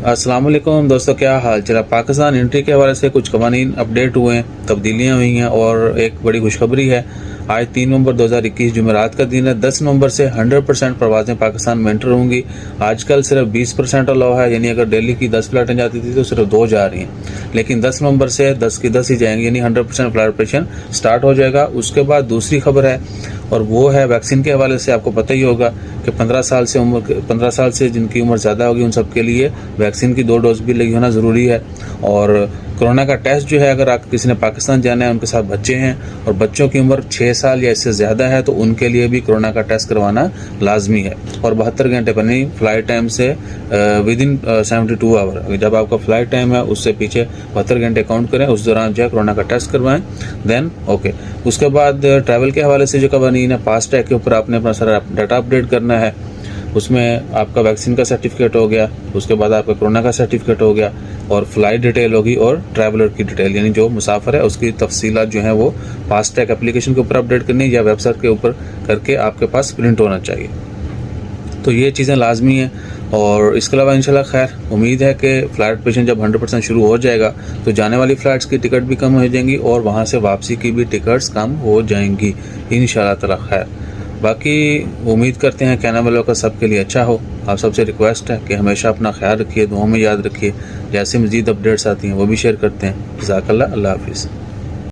अस्सलाम वालेकुम दोस्तों, क्या हाल चल। पाकिस्तान एंट्री के हवाले से कुछ कवानीन अपडेट हुए हैं, तब्दीलियाँ हुई हैं और एक बड़ी खुशखबरी है। आज 3 नवंबर 2021 जुमेरात का दिन है। 10 नवंबर से 100% परवाज़ें पाकिस्तान में एंटर होंगी। आजकल सिर्फ 20% अलाउ है, यानी अगर दिल्ली की 10 फ्लाइटें जाती थी तो सिर्फ 2 जा रही हैं, लेकिन 10 नवंबर से 10 की 10 ही जाएंगी, यानी 100% फ्लाइट ऑपरेशन स्टार्ट हो जाएगा। उसके बाद दूसरी खबर है और वो है वैक्सीन के हवाले से। आपको पता ही होगा कि 15 साल से जिनकी उम्र ज़्यादा होगी उन सब के लिए वैक्सीन की 2 डोज भी लगी होना ज़रूरी है। और कोरोना का टेस्ट जो है, अगर आप किसी ने पाकिस्तान जाना है, उनके साथ बच्चे हैं और बच्चों की उम्र 6 साल या इससे ज़्यादा है, तो उनके लिए भी कोरोना का टेस्ट करवाना लाजमी है। और 72 घंटे पर नहीं, फ़्लाइट टाइम से विदिन 72 आवर, जब आपका फ़्लाइट टाइम है उससे पीछे 72 घंटे काउंट करें, उस दौरान जो है कोरोना का टेस्ट करवाएं, देन ओके। उसके बाद ट्रैवल के हवाले से जो कवानीन है, फास्ट टैग के ऊपर आपने अपना सारा डाटा अपडेट करना है। उसमें आपका वैक्सीन का सर्टिफिकेट हो गया, उसके बाद आपका कोरोना का सर्टिफिकेट हो गया और फ्लाइट डिटेल होगी और ट्रैवलर की डिटेल, यानी जो मुसाफिर है उसकी तफसीलात जो हैं वो फास्टैग एप्लीकेशन के ऊपर अपडेट करनी या वेबसाइट के ऊपर करके आपके पास प्रिंट होना चाहिए। तो ये चीज़ें लाजमी हैं। और इसके अलावा इंशाल्लाह खैर उम्मीद है कि फ़्लाइट ऑपरेशन जब 100% शुरू हो जाएगा तो जाने वाली फ़्लाइट्स की टिकट भी कम हो जाएंगी और वहाँ से वापसी की भी टिकट्स कम हो जाएंगी इंशाल्लाह ताला। खैर बाकी उम्मीद करते हैं कहने वालों का सबके लिए अच्छा हो। आप सबसे रिक्वेस्ट है कि हमेशा अपना ख्याल रखिए, दुआओं में याद रखिए। जैसे मज़ीद अपडेट्स आती हैं वो भी शेयर करते हैं। जज़ाकल्लाह, अल्लाह हाफ़िज़।